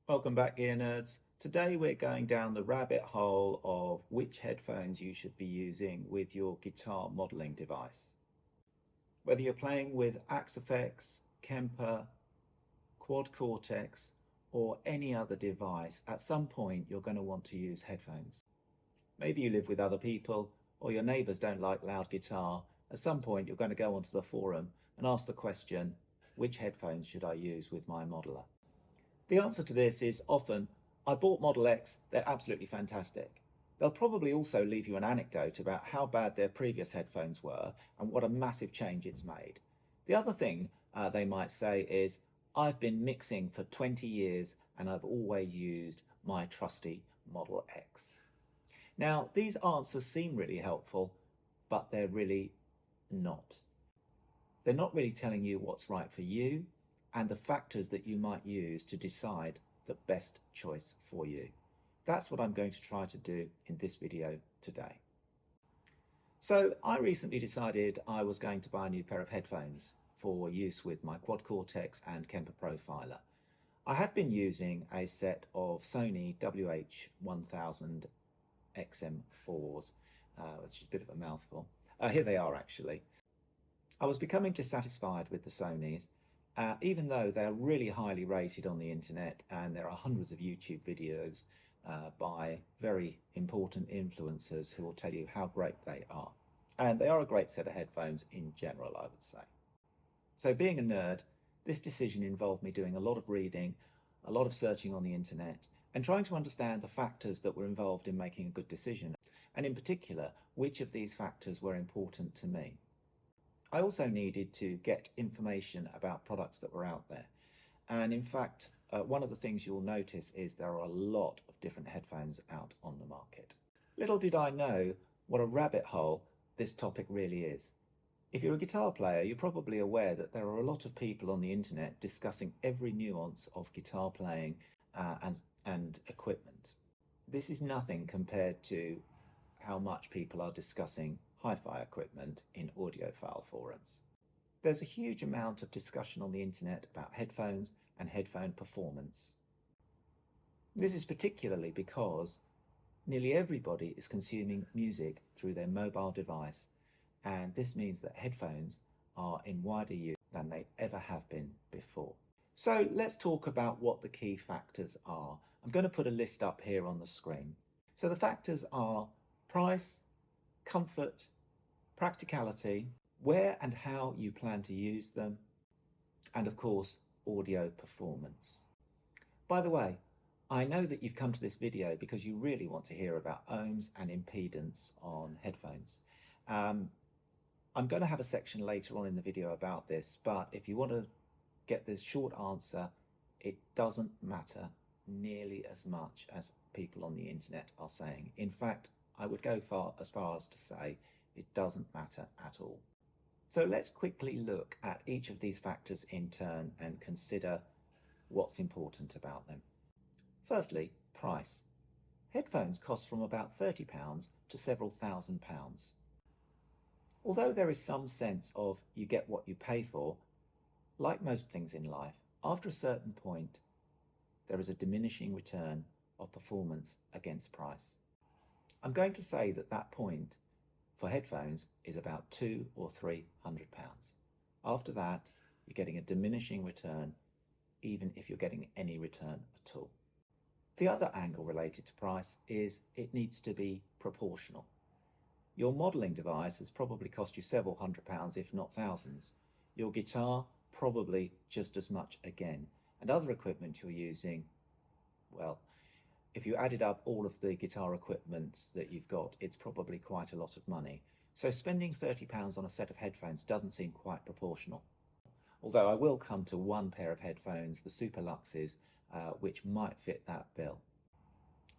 Welcome back, gear nerds. Today we're going down the rabbit hole of which headphones you should be using with your guitar modeling device. Whether you're playing with Axe-Fx, Kemper, Quad Cortex, or any other device, at some point you're going to want to use headphones. Maybe you live with other people, or your neighbors don't like loud guitar. At some point you're going to go onto the forum and ask the question, which headphones should I use with my modeler? The answer to this is often, I bought Model X, they're absolutely fantastic. They'll probably also leave you an anecdote about how bad their previous headphones were and what a massive change it's made. The other thing they might say is, I've been mixing for 20 years and I've always used my trusty Model X. Now, these answers seem really helpful, but they're really not. They're not really telling you what's right for you and the factors that you might use to decide the best choice for you. That's what I'm going to try to do in this video today. So I recently decided I was going to buy a new pair of headphones for use with my Quad Cortex and Kemper Profiler. I had been using a set of Sony WH-1000 XM4s, which is a bit of a mouthful. Here they are actually. I was becoming dissatisfied with the Sonys, even though they're really highly rated on the internet and there are hundreds of YouTube videos by very important influencers who will tell you how great they are. And they are a great set of headphones in general, I would say. So being a nerd, this decision involved me doing a lot of reading, a lot of searching on the internet, and trying to understand the factors that were involved in making a good decision, and in particular, which of these factors were important to me. I also needed to get information about products that were out there. And in fact, one of the things you'll notice is there are a lot of different headphones out on the market. Little did I know what a rabbit hole this topic really is. If you're a guitar player, you're probably aware that there are a lot of people on the internet discussing every nuance of guitar playing and equipment. This is nothing compared to how much people are discussing hi-fi equipment in audiophile forums. There's a huge amount of discussion on the internet about headphones and headphone performance. This is particularly because nearly everybody is consuming music through their mobile device, and this means that headphones are in wider use than they ever have been before. So let's talk about what the key factors are. I'm going to put a list up here on the screen. So the factors are price, comfort, practicality, where and how you plan to use them, and of course, audio performance. By the way, I know that you've come to this video because you really want to hear about ohms and impedance on headphones. I'm going to have a section later on in the video about this, but if you want to get this short answer, it doesn't matter nearly as much as people on the internet are saying. In fact, I would go as far as to say it doesn't matter at all. So let's quickly look at each of these factors in turn and consider what's important about them. Firstly, price. Headphones cost from about £30 to several £1,000s. Although there is some sense of you get what you pay for, like most things in life, after a certain point, there is a diminishing return of performance against price. I'm going to say that that point for headphones is about £200 or £300. After that, you're getting a diminishing return, even if you're getting any return at all. The other angle related to price is it needs to be proportional. Your modeling device has probably cost you several £100s, if not thousands. Your guitar, probably just as much again. And other equipment you're using, well, if you added up all of the guitar equipment that you've got, it's probably quite a lot of money. So spending £30 on a set of headphones doesn't seem quite proportional. Although I will come to one pair of headphones, the Superluxes, which might fit that bill.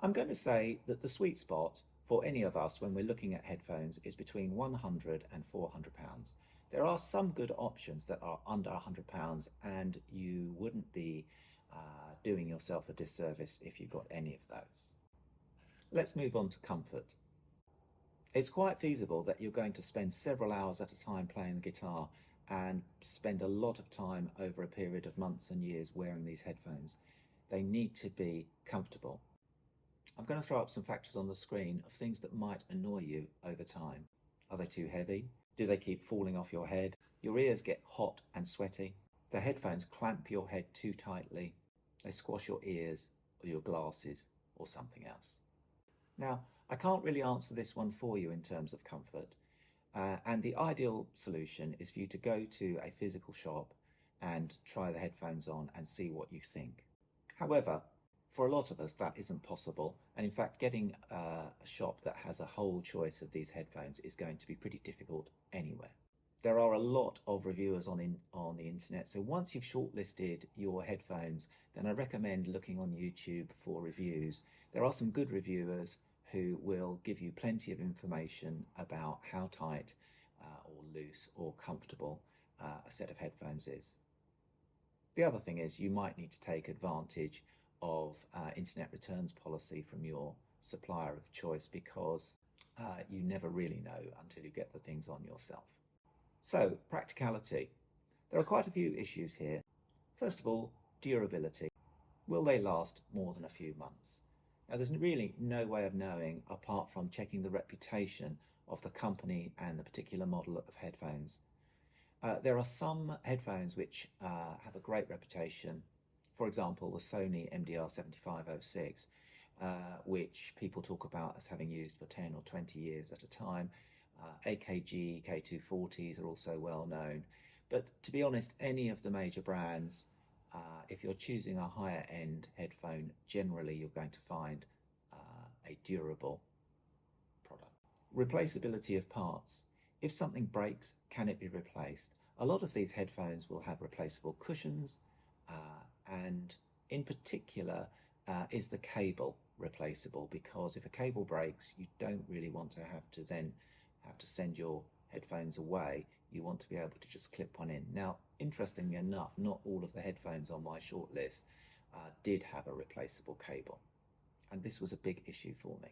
I'm going to say that the sweet spot for any of us when we're looking at headphones is between £100 and £400. There are some good options that are under £100 and you wouldn't be doing yourself a disservice if you got any of those. Let's move on to comfort. It's quite feasible that you're going to spend several hours at a time playing the guitar and spend a lot of time over a period of months and years wearing these headphones. They need to be comfortable. I'm going to throw up some factors on the screen of things that might annoy you over time. Are they too heavy? Do they keep falling off your head? Your ears get hot and sweaty? The headphones clamp your head too tightly? They squash your ears or your glasses or something else? Now, I can't really answer this one for you in terms of comfort. And the ideal solution is for you to go to a physical shop and try the headphones on and see what you think. However, for a lot of us, that isn't possible. And in fact, getting a shop that has a whole choice of these headphones is going to be pretty difficult anywhere. There are a lot of reviewers on the internet. So once you've shortlisted your headphones, then I recommend looking on YouTube for reviews. There are some good reviewers who will give you plenty of information about how tight or loose or comfortable a set of headphones is. The other thing is you might need to take advantage of internet returns policy from your supplier of choice, because you never really know until you get the things on yourself. So, practicality. There are quite a few issues here. First of all, durability. Will they last more than a few months? Now, there's really no way of knowing apart from checking the reputation of the company and the particular model of headphones. There are some headphones which have a great reputation. For example, the Sony MDR-7506, which people talk about as having used for 10 or 20 years at a time. AKG K240s are also well known. But to be honest, any of the major brands, if you're choosing a higher end headphone, generally you're going to find a durable product. Replaceability of parts. If something breaks, can it be replaced? A lot of these headphones will have replaceable cushions, and in particular is the cable replaceable, because if a cable breaks, you don't really want to have to send your headphones away. You want to be able to just clip one in. Now, interestingly enough, not all of the headphones on my shortlist did have a replaceable cable, and this was a big issue for me.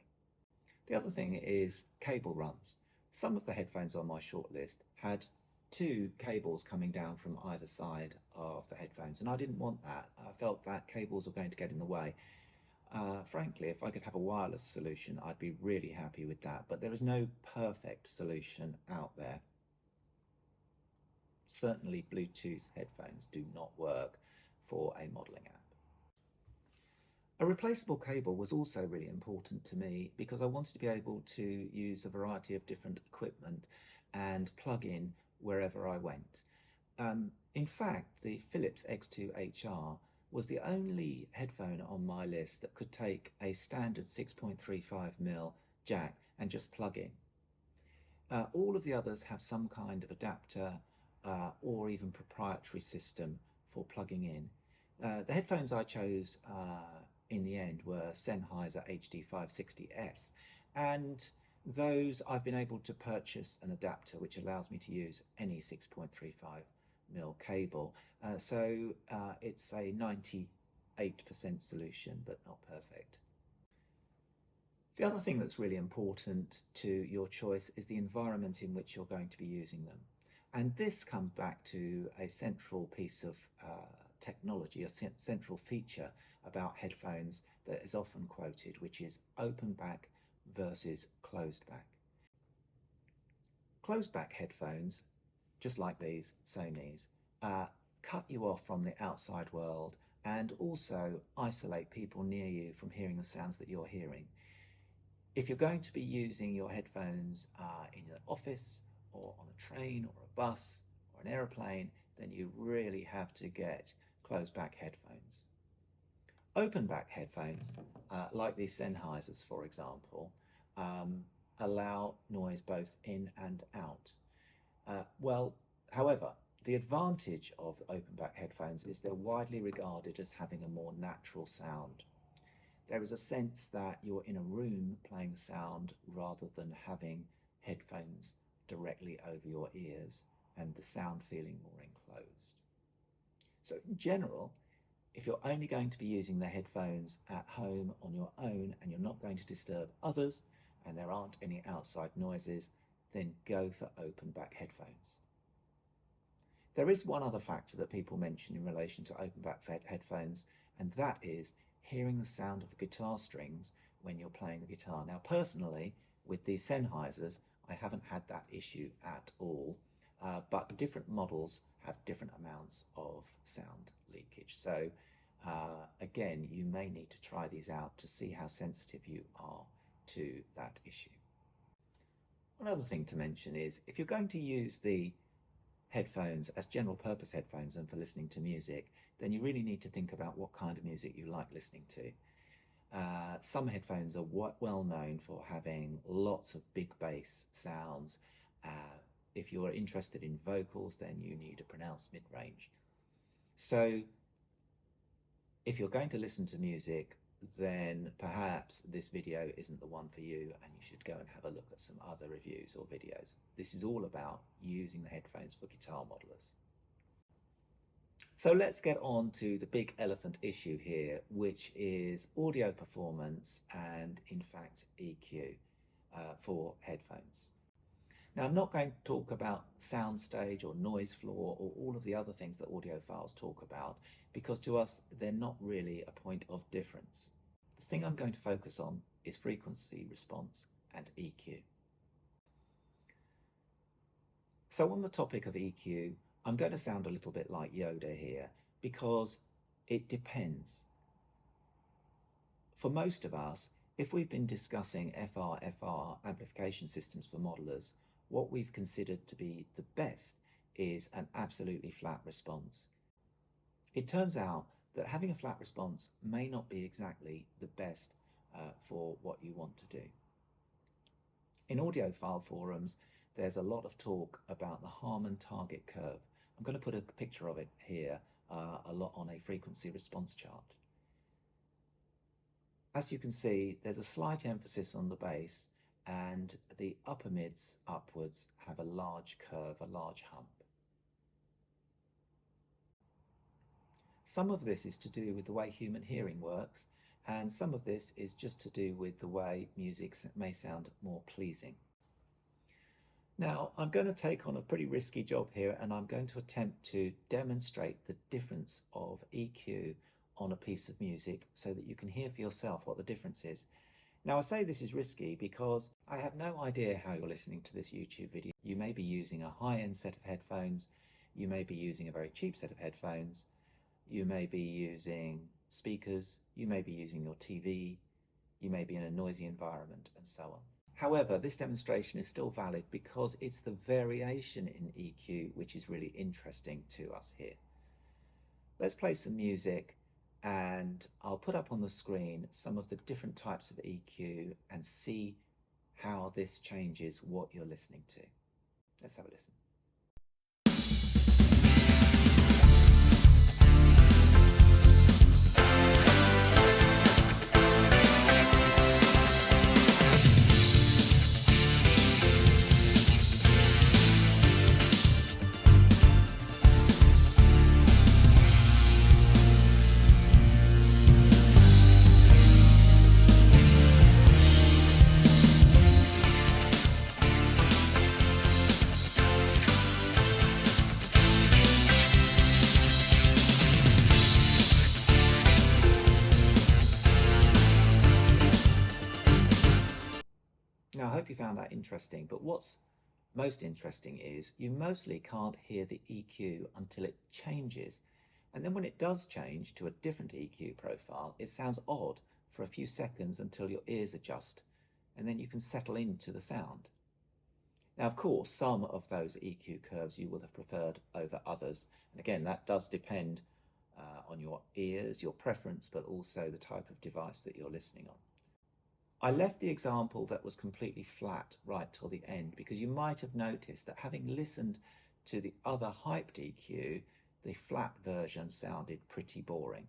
The other thing is cable runs. Some of the headphones on my shortlist had two cables coming down from either side of the headphones, and I didn't want that. I felt that cables were going to get in the way. Frankly, if I could have a wireless solution, I'd be really happy with that, but there is no perfect solution out there. Certainly Bluetooth headphones do not work for a modeling app. A replaceable cable was also really important to me because I wanted to be able to use a variety of different equipment and plug in wherever I went. In fact, the Philips X2HR was the only headphone on my list that could take a standard 6.35mm jack and just plug in. All of the others have some kind of adapter or even proprietary system for plugging in. The headphones I chose in the end were Sennheiser HD560S, and those I've been able to purchase an adapter which allows me to use any 6.35mm cable. So it's a 98% solution, but not perfect. The other thing that's really important to your choice is the environment in which you're going to be using them. And this comes back to a central piece of technology, a central feature about headphones that is often quoted, which is open back versus closed back. Closed back headphones, just like these Sony's, cut you off from the outside world and also isolate people near you from hearing the sounds that you're hearing. If you're going to be using your headphones in an office or on a train or a bus or an aeroplane, then you really have to get closed back headphones. Open back headphones, like these Sennheisers for example, allow noise both in and out. However, the advantage of open back headphones is they're widely regarded as having a more natural sound. There is a sense that you're in a room playing sound rather than having headphones directly over your ears and the sound feeling more enclosed. So in general, if you're only going to be using the headphones at home on your own and you're not going to disturb others and there aren't any outside noises, then go for open back headphones. There is one other factor that people mention in relation to open back headphones, and that is hearing the sound of the guitar strings when you're playing the guitar. Now, personally, with the Sennheisers, I haven't had that issue at all, but different models have different amounts of sound leakage. So again, you may need to try these out to see how sensitive you are to that issue. One other thing to mention is if you're going to use the headphones as general purpose headphones and for listening to music, then you really need to think about what kind of music you like listening to. Some headphones are well known for having lots of big bass sounds. If you're interested in vocals, then you need a pronounced mid-range. So if you're going to listen to music, then perhaps this video isn't the one for you, and you should go and have a look at some other reviews or videos. This is all about using the headphones for guitar modelers. So let's get on to the big elephant issue here, which is audio performance and, in fact, EQ for headphones. Now, I'm not going to talk about soundstage or noise floor or all of the other things that audiophiles talk about, because to us, they're not really a point of difference. The thing I'm going to focus on is frequency response and EQ. So on the topic of EQ, I'm going to sound a little bit like Yoda here, because it depends. For most of us, if we've been discussing FR amplification systems for modelers, what we've considered to be the best is an absolutely flat response. It turns out that having a flat response may not be exactly the best for what you want to do. In audiophile forums, there's a lot of talk about the Harman target curve. I'm going to put a picture of it here a lot on a frequency response chart. As you can see, there's a slight emphasis on the bass, and the upper mids upwards have a large curve, a large hump. Some of this is to do with the way human hearing works, and some of this is just to do with the way music may sound more pleasing. Now, I'm going to take on a pretty risky job here, and I'm going to attempt to demonstrate the difference of EQ on a piece of music so that you can hear for yourself what the difference is. Now, I say this is risky because I have no idea how you're listening to this YouTube video. You may be using a high-end set of headphones, you may be using a very cheap set of headphones, you may be using speakers, you may be using your TV, you may be in a noisy environment, and so on. However, this demonstration is still valid because it's the variation in EQ which is really interesting to us here. Let's play some music, and I'll put up on the screen some of the different types of EQ and see how this changes what you're listening to. Let's have a listen. Now, I hope you found that interesting, but what's most interesting is you mostly can't hear the EQ until it changes. And then when it does change to a different EQ profile, it sounds odd for a few seconds until your ears adjust, and then you can settle into the sound. Now, of course, some of those EQ curves you will have preferred over others. And again, that does depend on your ears, your preference, but also the type of device that you're listening on. I left the example that was completely flat right till the end because you might have noticed that having listened to the other hyped EQ, the flat version sounded pretty boring.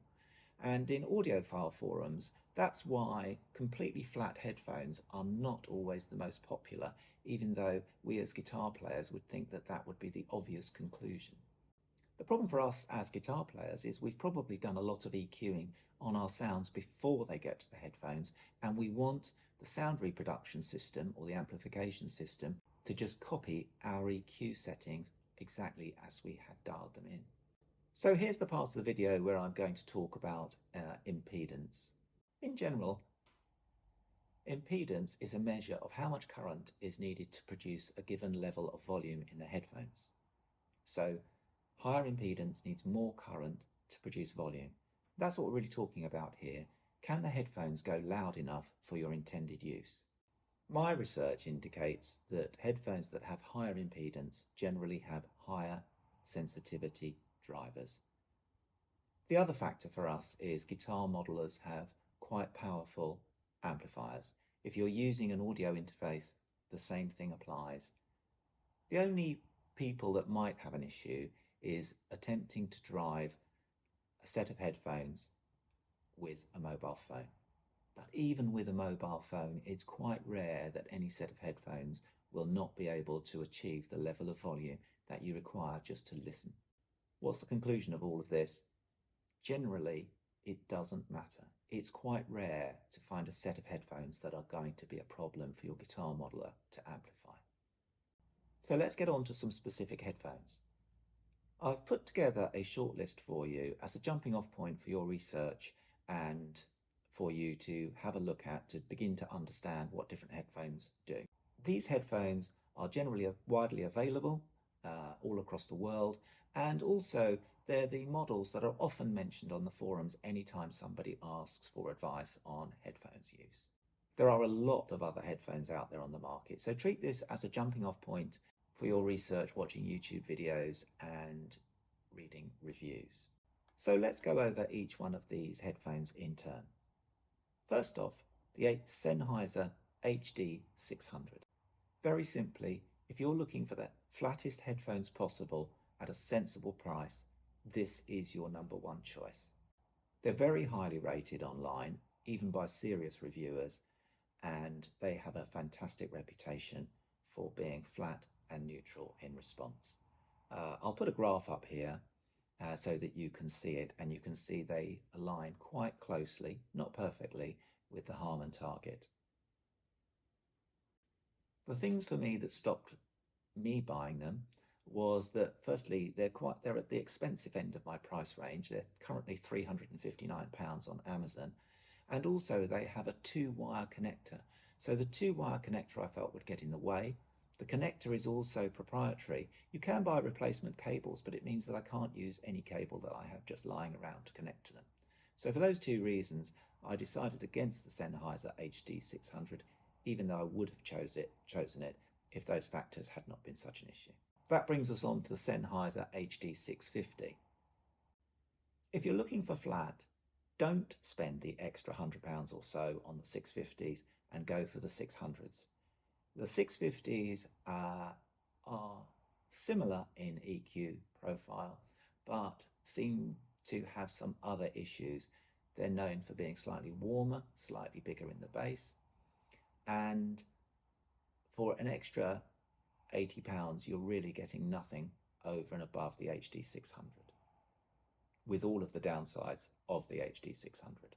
And in audiophile forums, that's why completely flat headphones are not always the most popular, even though we as guitar players would think that that would be the obvious conclusion. The problem for us as guitar players is we've probably done a lot of EQing on our sounds before they get to the headphones, and we want the sound reproduction system or the amplification system to just copy our EQ settings exactly as we had dialed them in. So here's the part of the video where I'm going to talk about impedance. In general, impedance is a measure of how much current is needed to produce a given level of volume in the headphones. So higher impedance needs more current to produce volume. That's what we're really talking about here. Can the headphones go loud enough for your intended use? My research indicates that headphones that have higher impedance generally have higher sensitivity drivers. The other factor for us is guitar modelers have quite powerful amplifiers. If you're using an audio interface, the same thing applies. The only people that might have an issue is attempting to drive a set of headphones with a mobile phone. But even with a mobile phone, it's quite rare that any set of headphones will not be able to achieve the level of volume that you require just to listen. What's the conclusion of all of this? Generally, it doesn't matter. It's quite rare to find a set of headphones that are going to be a problem for your guitar modeler to amplify. So let's get on to some specific headphones. I've put together a shortlist for you as a jumping off point for your research and for you to have a look at to begin to understand what different headphones do. These headphones are generally widely available all across the world, and also they're the models that are often mentioned on the forums anytime somebody asks for advice on headphones use. There are a lot of other headphones out there on the market, so treat this as a jumping off point for your research, watching YouTube videos and reading reviews. So let's go over each one of these headphones in turn. First off, the Sennheiser HD600. Very simply, if you're looking for the flattest headphones possible at a sensible price, this is your number one choice. They're very highly rated online, even by serious reviewers, and they have a fantastic reputation for being flat and neutral in response. I'll put a graph up here so that you can see it, and you can see they align quite closely, not perfectly, with the Harman target. The things for me that stopped me buying them was that, firstly, they're at the expensive end of my price range. They're currently £359 on Amazon, and also they have a 2-wire connector. So the 2-wire connector I felt would get in the way. The connector is also proprietary. You can buy replacement cables, but it means that I can't use any cable that I have just lying around to connect to them. So for those two reasons, I decided against the Sennheiser HD600, even though I would have chosen it if those factors had not been such an issue. That brings us on to the Sennheiser HD650. If you're looking for flat, don't spend the extra £100 or so on the 650s and go for the 600s. The 650s are similar in EQ profile, but seem to have some other issues. They're known for being slightly warmer, slightly bigger in the bass, and for an extra £80, you're really getting nothing over and above the HD600, with all of the downsides of the HD600.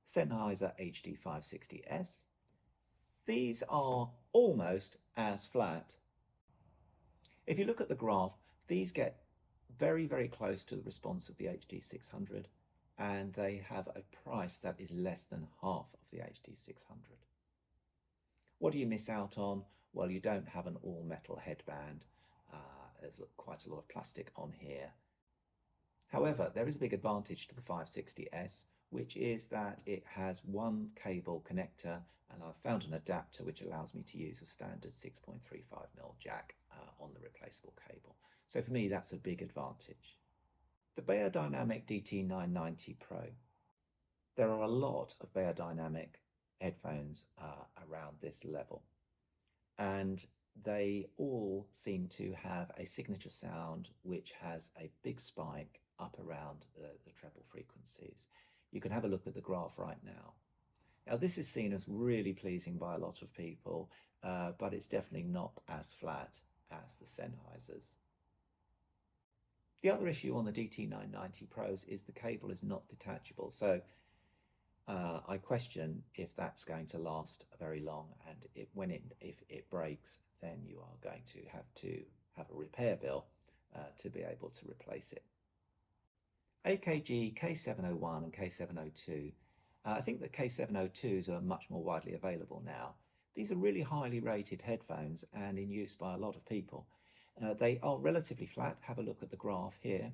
Sennheiser HD560S. These are almost as flat. If you look at the graph, these get very, very close to the response of the HD600, and they have a price that is less than half of the HD600. What do you miss out on? Well, you don't have an all-metal headband. There's quite a lot of plastic on here. However, there is a big advantage to the 560S, which is that it has one cable connector, and I've found an adapter which allows me to use a standard 6.35mm jack on the replaceable cable. So for me, that's a big advantage. The Beyerdynamic DT990 Pro. There are a lot of Beyerdynamic headphones around this level, and they all seem to have a signature sound which has a big spike up around the treble frequencies. You can have a look at the graph right now. Now this is seen as really pleasing by a lot of people, but it's definitely not as flat as the Sennheisers. The other issue on the DT990 Pros is the cable is not detachable, so I question if that's going to last very long, and if it breaks, then you are going to have a repair bill, to be able to replace it. AKG K701 and K702. I think the K702s are much more widely available now. These are really highly rated headphones and in use by a lot of people. They are relatively flat. Have a look at the graph here.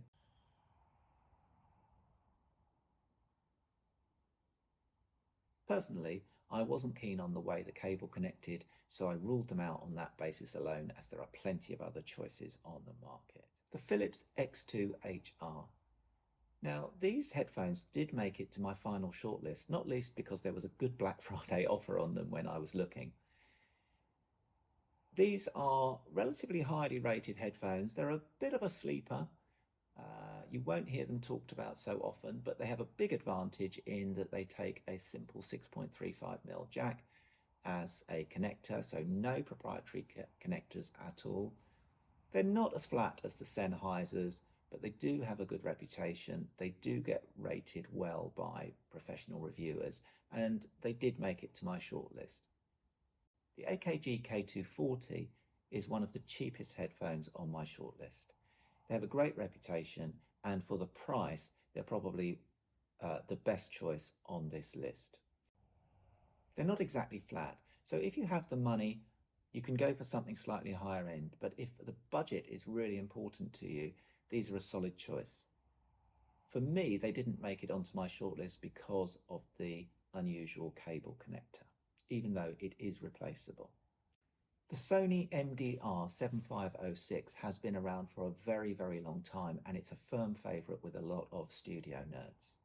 Personally, I wasn't keen on the way the cable connected, so I ruled them out on that basis alone, as there are plenty of other choices on the market. The Philips X2HR. Now, these headphones did make it to my final shortlist, not least because there was a good Black Friday offer on them when I was looking. These are relatively highly rated headphones. They're a bit of a sleeper. You won't hear them talked about so often, but they have a big advantage in that they take a simple 6.35mm jack as a connector, so no proprietary connectors at all. They're not as flat as the Sennheisers, but they do have a good reputation. They do get rated well by professional reviewers, and they did make it to my shortlist. The AKG K240 is one of the cheapest headphones on my shortlist. They have a great reputation, and for the price, they're probably the best choice on this list. They're not exactly flat, so if you have the money, you can go for something slightly higher end, but if the budget is really important to you, these are a solid choice. For me, they didn't make it onto my shortlist because of the unusual cable connector, even though it is replaceable. The Sony MDR-7506 has been around for a very, very long time, and it's a firm favourite with a lot of studio nerds.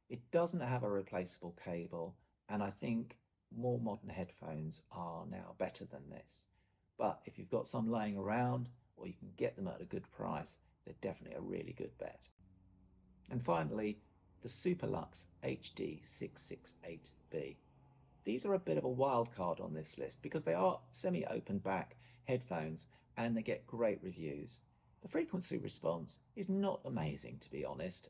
It doesn't have a replaceable cable, and I think more modern headphones are now better than this. But if you've got some laying around, or you can get them at a good price, they're definitely a really good bet. And finally, the Superlux HD668B. These are a bit of a wild card on this list because they are semi-open back headphones and they get great reviews. The frequency response is not amazing, to be honest.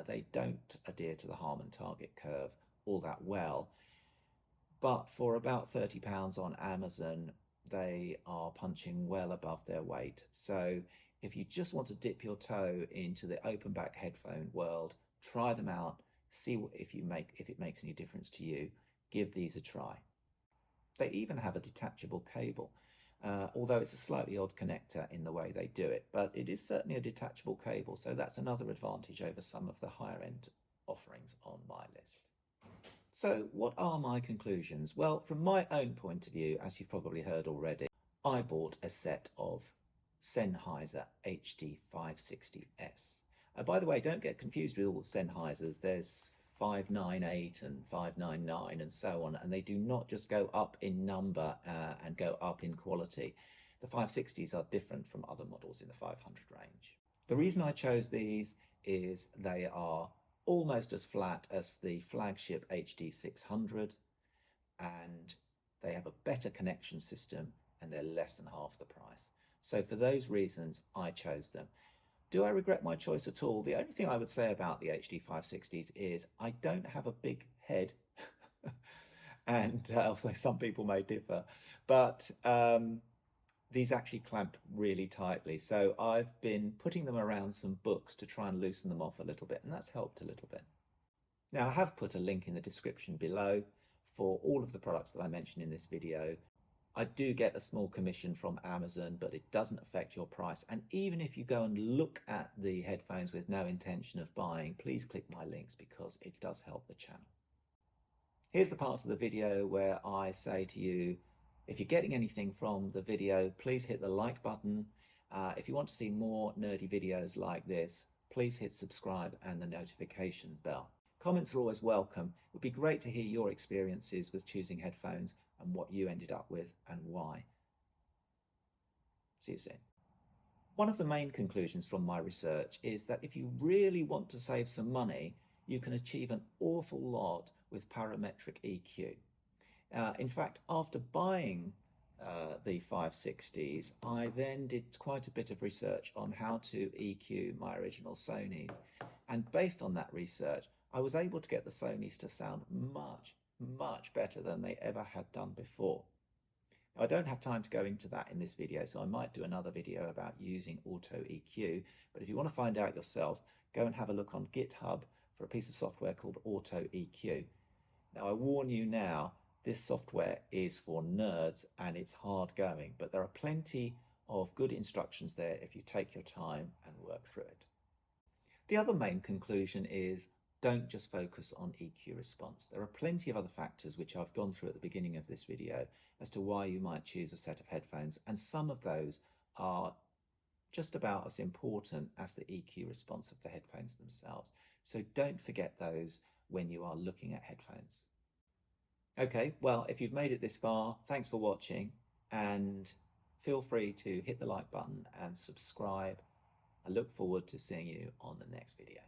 They don't adhere to the Harman target curve all that well, but for about £30 on Amazon, they are punching well above their weight. So if you just want to dip your toe into the open back headphone world, try them out, see if it makes any difference to you. Give these a try. They even have a detachable cable, although it's a slightly odd connector in the way they do it, but it is certainly a detachable cable, so that's another advantage over some of the higher end offerings on my list. So what are my conclusions? Well, from my own point of view, as you've probably heard already, I bought a set of Sennheiser HD560S. By the way, don't get confused with all the Sennheisers. There's 598 and 599 and so on, and they do not just go up in number and go up in quality. The 560s are different from other models in the 500 range. The reason I chose these is they are almost as flat as the flagship HD600, and they have a better connection system, and they're less than half the price. So for those reasons, I chose them. Do I regret my choice at all? The only thing I would say about the HD560s is I don't have a big head, and also some people may differ, but these actually clamp really tightly. So I've been putting them around some books to try and loosen them off a little bit, and that's helped a little bit. Now, I have put a link in the description below for all of the products that I mentioned in this video. I do get a small commission from Amazon, but it doesn't affect your price. And even if you go and look at the headphones with no intention of buying, please click my links because it does help the channel. Here's the parts of the video where I say to you, if you're getting anything from the video, please hit the like button. If you want to see more nerdy videos like this, please hit subscribe and the notification bell. Comments are always welcome. It would be great to hear your experiences with choosing headphones and what you ended up with and why. See you soon. One of the main conclusions from my research is that if you really want to save some money, you can achieve an awful lot with parametric EQ. In fact, after buying the 560s, I then did quite a bit of research on how to EQ my original Sonys. And based on that research, I was able to get the Sonys to sound much, much better than they ever had done before. I don't have time to go into that in this video, so I might do another video about using auto EQ, but if you want to find out yourself, go and have a look on GitHub for a piece of software called auto EQ. Now I warn you now, this software is for nerds and it's hard going, but there are plenty of good instructions there if you take your time and work through it. The other main conclusion is don't just focus on EQ response. There are plenty of other factors which I've gone through at the beginning of this video as to why you might choose a set of headphones, and some of those are just about as important as the EQ response of the headphones themselves. So don't forget those when you are looking at headphones. Okay, well, if you've made it this far, thanks for watching, and feel free to hit the like button and subscribe. I look forward to seeing you on the next video.